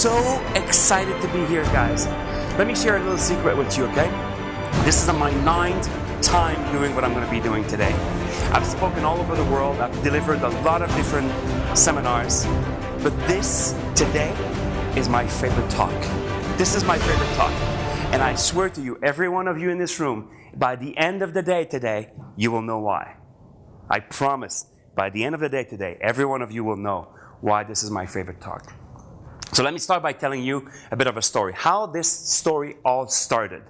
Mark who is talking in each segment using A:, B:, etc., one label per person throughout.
A: so excited to be here, guys. Let me share a little secret with you, okay? This is my 9th time doing what I'm going to be doing today. I've spoken all over the world. I've delivered a lot of different seminars. But this, today, is my favorite talk. This is my favorite talk. And I swear to you, every one of you in this room, by the end of the day today, you will know why. I promise, by the end of the day today, every one of you will know why this is my favorite talk. So let me start by telling you a bit of a story, how this story all started.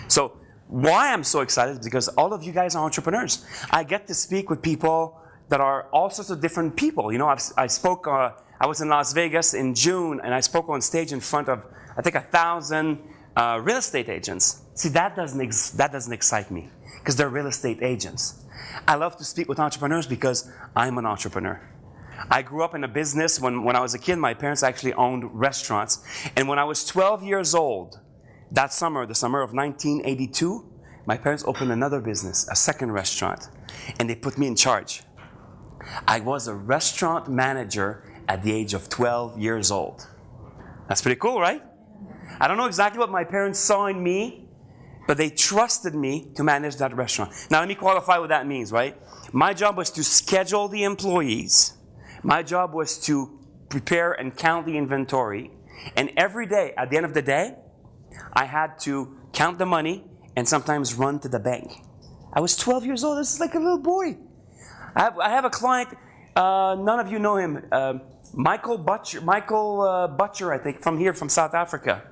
A: So why I'm so excited is because all of you guys are entrepreneurs. I get to speak with people that are all sorts of different people. You know, I was in Las Vegas in June, and I spoke on stage in front of, I think, 1,000 real estate agents. See, that doesn't excite me, because they're real estate agents. I love to speak with entrepreneurs because I'm an entrepreneur. I grew up in a business. When I was a kid, my parents actually owned restaurants. And when I was 12 years old, that summer, the summer of 1982, my parents opened another business, a second restaurant, and they put me in charge. I was a restaurant manager at the age of 12 years old. That's pretty cool, right? I don't know exactly what my parents saw in me, but they trusted me to manage that restaurant. Now, let me qualify what that means, right? My job was to schedule the employees. My job was to prepare and count the inventory. And every day, at the end of the day, I had to count the money and sometimes run to the bank. I was 12 years old. This is like a little boy. I have a client, none of you know him, Michael Butcher, I think, from South Africa.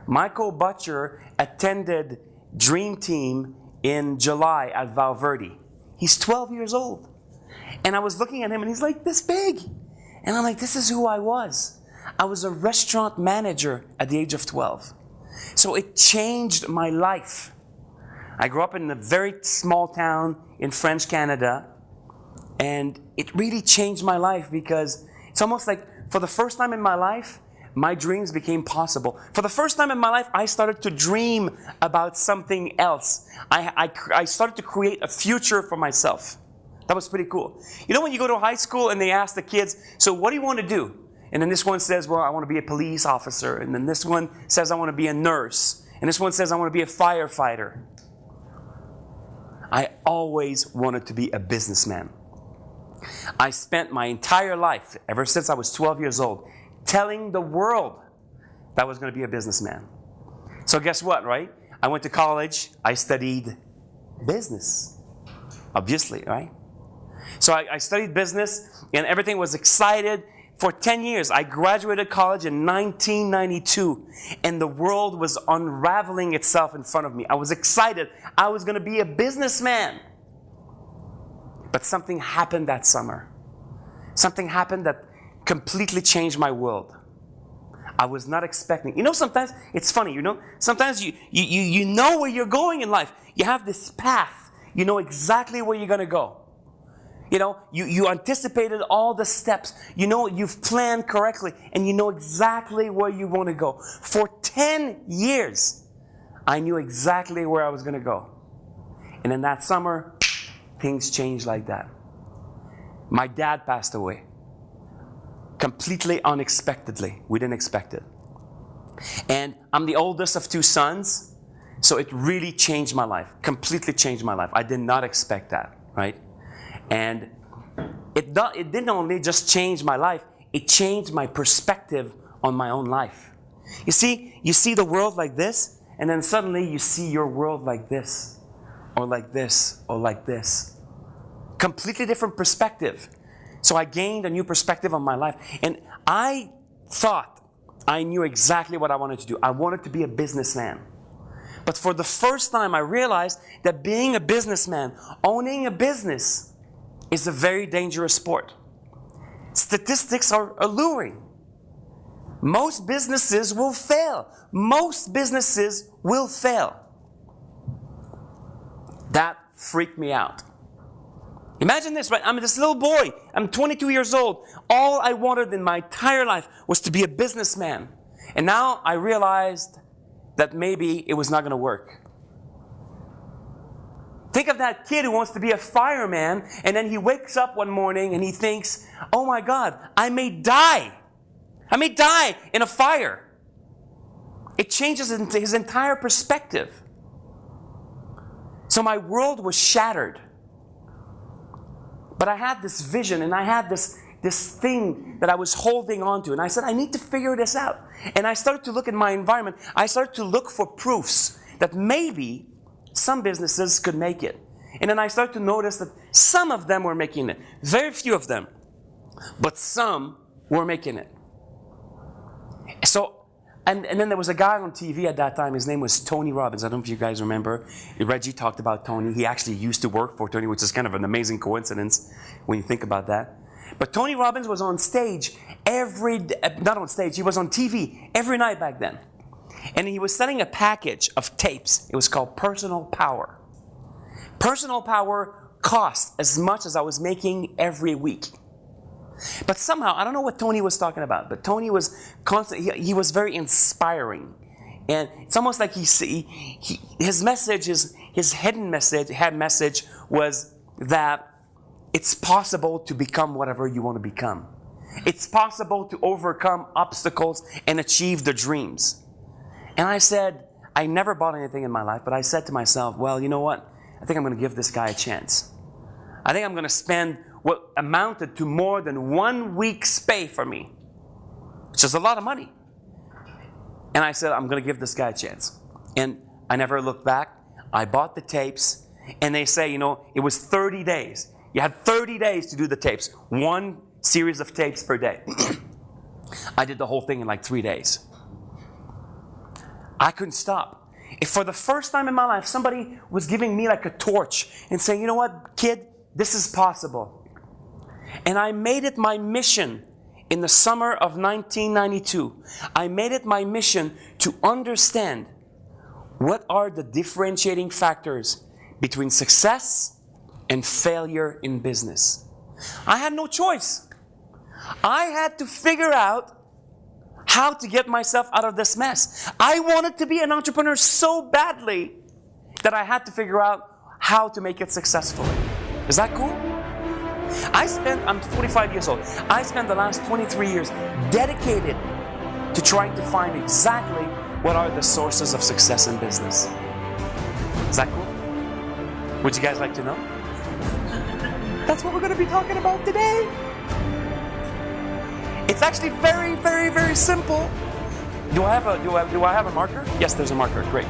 A: Michael Butcher attended Dream Team in July at Valverde. He's 12 years old. And I was looking at him, and he's like this big. And I'm like, this is who I was. I was a restaurant manager at the age of 12. So it changed my life. I grew up in a very small town in French Canada, and it really changed my life because it's almost like for the first time in my life, my dreams became possible. For the first time in my life, I started to dream about something else. I started to create a future for myself. That was pretty cool. You know, when you go to high school and they ask the kids, so what do you want to do? And then this one says, well, I want to be a police officer. And then this one says, I want to be a nurse. And this one says, I want to be a firefighter. I always wanted to be a businessman. I spent my entire life, ever since I was 12 years old, telling the world that I was going to be a businessman. So guess what, right? I went to college. I studied business, obviously, right? So I studied business, and everything was excited. For 10 years, I graduated college in 1992, and the world was unraveling itself in front of me. I was excited. I was going to be a businessman. But something happened that summer. Something happened that completely changed my world. I was not expecting. You know, sometimes it's funny, you know? Sometimes you know where you're going in life. You have this path. You know exactly where you're going to go. You know, you anticipated all the steps. You know, you've planned correctly, and you know exactly where you want to go. For 10 years, I knew exactly where I was going to go. And in that summer, things changed like that. My dad passed away. Completely unexpectedly. We didn't expect it. And I'm the oldest of 2 sons, so it really changed my life. Completely changed my life. I did not expect that, right? And it didn't only just change my life, it changed my perspective on my own life. You see the world like this, and then suddenly you see your world like this, or like this, or like this. Completely different perspective. So I gained a new perspective on my life. And I thought I knew exactly what I wanted to do. I wanted to be a businessman. But for the first time, I realized that being a businessman, owning a business, is a very dangerous sport. Statistics are alluring. Most businesses will fail. Most businesses will fail. That freaked me out. Imagine this, right? I'm this little boy. I'm 22 years old. All I wanted in my entire life was to be a businessman. And now I realized that maybe it was not going to work. Think of that kid who wants to be a fireman, and then he wakes up one morning and he thinks, oh my God, I may die. I may die in a fire. It changes his entire perspective. So my world was shattered. But I had this vision, and I had this thing that I was holding on to. And I said, I need to figure this out. And I started to look at my environment. I started to look for proofs that maybe some businesses could make it. And then I started to notice that some of them were making it. Very few of them. But some were making it. So, and then there was a guy on TV at that time. His name was Tony Robbins. I don't know if you guys remember. Reggie talked about Tony. He actually used to work for Tony, which is kind of an amazing coincidence when you think about that. But Tony Robbins was on stage not on stage, he was on TV every night back then. And he was selling a package of tapes. It was called Personal Power. Personal Power cost as much as I was making every week. But somehow, I don't know what Tony was talking about, but Tony was he was very inspiring. And it's almost like his message, his hidden message was that it's possible to become whatever you want to become. It's possible to overcome obstacles and achieve the dreams. And I said, I never bought anything in my life, but I said to myself, well, you know what? I think I'm going to give this guy a chance. I think I'm going to spend what amounted to more than 1 week's pay for me, which is a lot of money. And I said, I'm going to give this guy a chance. And I never looked back. I bought the tapes, and they say, it was 30 days. You had 30 days to do the tapes. 1 series of tapes per day. I did the whole thing in like 3 days. I couldn't stop. If for the first time in my life, somebody was giving me like a torch and saying, you know what, kid, this is possible. And I made it my mission in the summer of 1992. I made it my mission to understand what are the differentiating factors between success and failure in business. I had no choice. I had to figure out how to get myself out of this mess. I wanted to be an entrepreneur so badly that I had to figure out how to make it successfully. Is that cool? I'm 45 years old. I spent the last 23 years dedicated to trying to find exactly what are the sources of success in business. Is that cool? Would you guys like to know? That's what we're going to be talking about today. It's actually very, very, very simple. Do I have a marker? Yes, there's a marker. Great.